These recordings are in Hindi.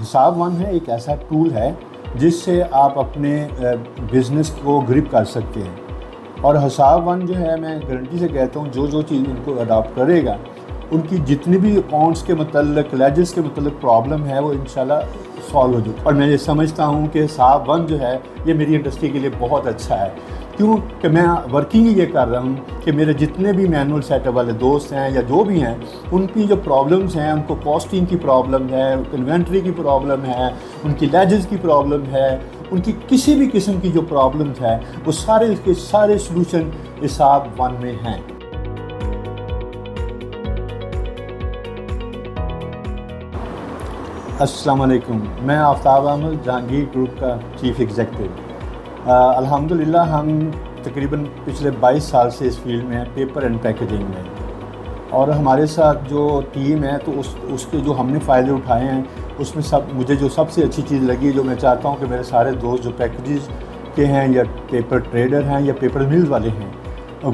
हिसाब वन है एक ऐसा टूल है जिससे आप अपने बिज़नेस को ग्रिप कर सकते हैं। और हिसाब वन जो है, मैं गारंटी से कहता हूँ, जो चीज़ इनको अडॉप्ट करेगा उनकी जितनी भी अकाउंट्स के मतलब लेजेस के मतलब प्रॉब्लम है वो इंशाल्लाह सॉल्व हो जाए। और मैं ये समझता हूँ कि हिसाब वन जो है ये मेरी इंडस्ट्री के लिए बहुत अच्छा है, क्योंकि मैं वर्किंग ये कर रहा हूँ कि मेरे जितने भी मैनुअल सेटअप वाले दोस्त हैं या जो भी हैं, उनकी जो प्रॉब्लम्स हैं, उनको कॉस्टिंग की प्रॉब्लम है, इन्वेंट्री की प्रॉब्लम है, उनकी लेजेस की प्रॉब्लम है, उनकी किसी भी किस्म की जो प्रॉब्लम्स है वो सारे के सारे सलूशन हिसाब वन में हैं। अस्सलाम वालेकुम, मैं आफ्ताब अहमद, जहांगीर ग्रुप का चीफ़ एग्जेक्टिव। अल्हम्दुलिल्लाह हम तकरीबन पिछले 22 साल से इस फील्ड में हैं, पेपर एंड पैकेजिंग में। और हमारे साथ जो टीम है तो उसके जो हमने फ़ायदे उठाए हैं उसमें मुझे जो सबसे अच्छी चीज़ लगी, जो मैं चाहता हूँ कि मेरे सारे दोस्त जो पैकेजेस के हैं या पेपर ट्रेडर हैं या पेपर मिल्स वाले हैं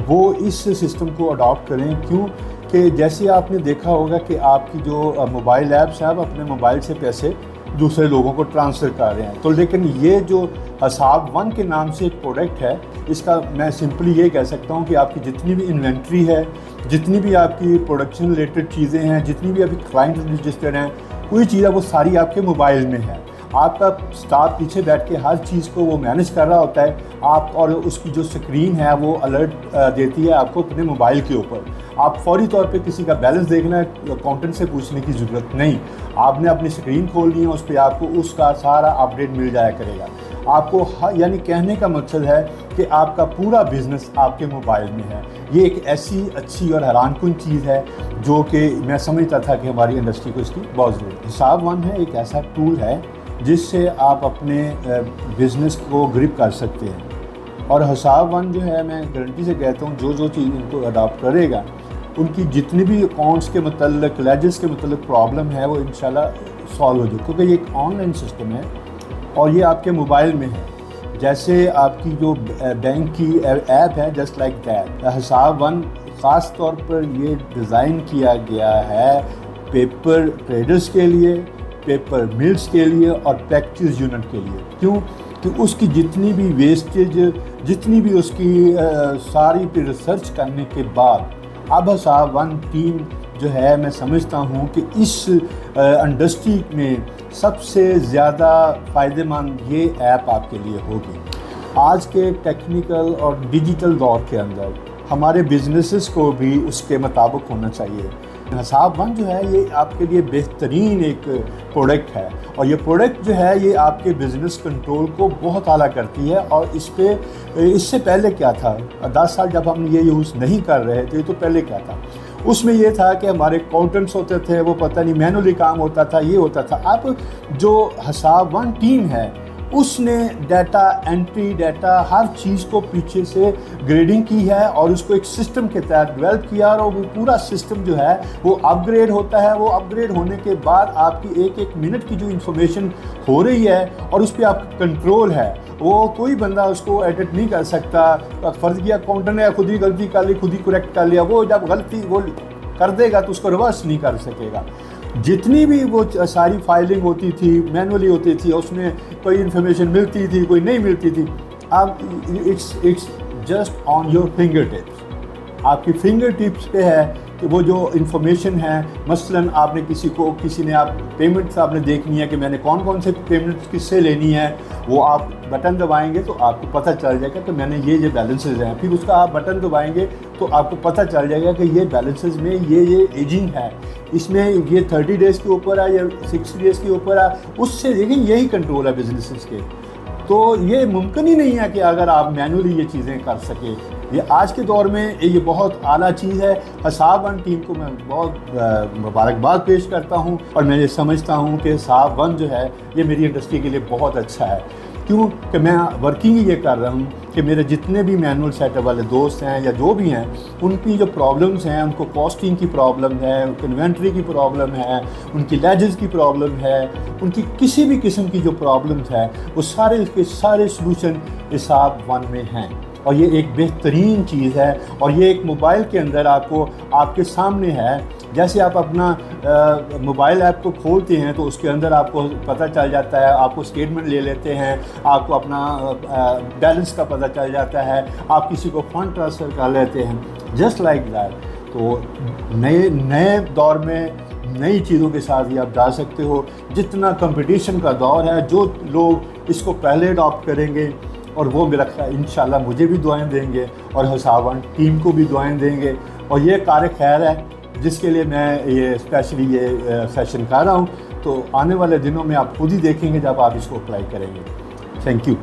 वो इस सिस्टम को अडॉप्ट करें। क्यों कि जैसे आपने देखा होगा कि आपकी जो मोबाइल ऐप्स हैं, आप अपने मोबाइल से पैसे दूसरे लोगों को ट्रांसफ़र कर रहे हैं, तो लेकिन ये जो हिसाब वन के नाम से एक प्रोडक्ट है, इसका मैं सिंपली ये कह सकता हूँ कि आपकी जितनी भी इन्वेंट्री है, जितनी भी आपकी प्रोडक्शन रिलेटेड चीज़ें हैं, जितनी भी अभी क्लाइंट रजिस्टर हैं, कोई चीज़ है वो सारी आपके मोबाइल में है। आपका स्टाफ पीछे बैठ के हर चीज़ को वो मैनेज कर रहा होता है आप, और उसकी जो स्क्रीन है वो अलर्ट देती है आपको अपने मोबाइल के ऊपर। आप फौरी तौर पे किसी का बैलेंस देखना है, अकाउंटेंट से पूछने की ज़रूरत नहीं, आपने अपनी स्क्रीन खोलनी है, उस पर आपको उसका सारा अपडेट मिल जाया करेगा आपको। यानी कहने का मकसद है कि आपका पूरा बिज़नेस आपके मोबाइल में है। ये एक ऐसी अच्छी और हैरानकुन चीज़ है जो कि मैं समझता था कि हमारी इंडस्ट्री को इसकी बहुत ज़रूरत है। हिसाब वन है एक ऐसा टूल है जिससे आप अपने बिज़नेस को ग्रिप कर सकते हैं। और हिसाब वन जो है, मैं गारंटी से कहता हूँ, जो चीज़ इनको अडॉप्ट करेगा उनकी जितनी भी अकाउंट्स के मतलब लेजेस के मतलब प्रॉब्लम है वो इंशाल्लाह सॉल्व हो जाए, क्योंकि ये एक ऑनलाइन सिस्टम है और ये आपके मोबाइल में है। जैसे आपकी जो बैंक की ऐप है, जस्ट लाइक दैट हिसाब वन ख़ास तौर पर ये डिज़ाइन किया गया है पेपर ट्रेडर्स के लिए, पेपर मिल्स के लिए और पैकेज यूनिट के लिए। क्यों कि उसकी जितनी भी वेस्टेज, जितनी भी उसकी सारी पे रिसर्च करने के बाद अब हिसाब वन टीम जो है, मैं समझता हूँ कि इस इंडस्ट्री में सबसे ज़्यादा फ़ायदेमंद ये ऐप आपके लिए होगी। आज के टेक्निकल और डिजिटल दौर के अंदर हमारे बिजनेसेस को भी उसके मुताबिक होना चाहिए। हिसाब वन जो है ये आपके लिए बेहतरीन एक प्रोडक्ट है, और ये प्रोडक्ट जो है ये आपके बिज़नेस कंट्रोल को बहुत आला करती है। और इससे पहले क्या था, 10 साल जब हम ये यूज़ नहीं कर रहे थे तो पहले क्या था, उसमें ये था कि हमारे अकाउंटेंट्स होते थे, वो पता नहीं मैनुअली काम होता था, ये होता था। अब जो हिसाब वन टीम है उसने डाटा एंट्री, डाटा हर चीज़ को पीछे से ग्रेडिंग की है और उसको एक सिस्टम के तहत डेवलप किया, और वो पूरा सिस्टम जो है वो अपग्रेड होता है। वो अपग्रेड होने के बाद आपकी एक एक मिनट की जो इंफॉर्मेशन हो रही है और उस पर आपका कंट्रोल है, वो कोई बंदा उसको एडिट नहीं कर सकता। फ़र्ज़ किया अकाउंटेंट ने खुद ही गलती कर ली, खुद ही करेक्ट कर लिया, वो जब गलती वो कर देगा तो उसको रिवर्स नहीं कर सकेगा। जितनी भी वो सारी फाइलिंग होती थी, मैनुअली होती थी, उसमें कोई इन्फॉर्मेशन मिलती थी, कोई नहीं मिलती थी। अब it's just on your finger tips, आपकी फिंगर टिप्स पे है कि वो जो इन्फॉर्मेशन है, मसलन आपने किसी ने आप पेमेंट्स आपने देखनी है कि मैंने कौन कौन से पेमेंट्स किससे लेनी है, वो आप बटन दबाएंगे तो आपको पता चल जाएगा कि मैंने ये बैलेंसेस हैं। फिर उसका आप बटन दबाएंगे तो आपको पता चल जाएगा कि ये बैलेंसेस में ये एजिंग है, इसमें ये 30 डेज़ के ऊपर है या 60 डेज़ के ऊपर है। उससे देखिए यही कंट्रोल है बिजनेसेस के। तो ये मुमकिन ही नहीं है कि अगर आप मैनुअली ये चीज़ें कर सके। ये आज के दौर में ये बहुत आला चीज़ है। हिसाब वन टीम को मैं बहुत मुबारकबाद पेश करता हूँ, और मैं ये समझता हूँ कि हिसाब वन जो है ये मेरी इंडस्ट्री के लिए बहुत अच्छा है, क्योंकि मैं वर्किंग ही ये कर रहा हूँ कि मेरे जितने भी मैनुअल सेटअप वाले दोस्त हैं या जो भी हैं, उनकी जो प्रॉब्लम्स हैं, उनको कॉस्टिंग की प्रॉब्लम है, इन्वेंट्री की प्रॉब्लम है, उनकी लेजेस की प्रॉब्लम है, उनकी किसी भी किस्म की जो प्रॉब्लम्स है वो सारे के सारे सलूशन हिसाब वन में हैं। और ये एक बेहतरीन चीज़ है, और ये एक मोबाइल के अंदर आपको आपके सामने है। जैसे आप अपना मोबाइल ऐप को खोलते हैं तो उसके अंदर आपको पता चल जाता है, आपको स्टेटमेंट ले लेते हैं, आपको अपना बैलेंस का पता चल जाता है, आप किसी को फंड ट्रांसफ़र कर लेते हैं, जस्ट लाइक दैट। तो नए दौर में नई चीज़ों के साथ ही आप जा सकते हो। जितना कंपटीशन का दौर है, जो लोग इसको पहले अडॉप्ट करेंगे और वो मेरा इंशाल्लाह मुझे भी दुआएं देंगे और हिसाबन टीम को भी दुआएं देंगे। और ये कार खैर है जिसके लिए मैं ये स्पेशली ये सेशन कर रहा हूँ। तो आने वाले दिनों में आप खुद ही देखेंगे जब आप इसको अप्लाई करेंगे। Thank you.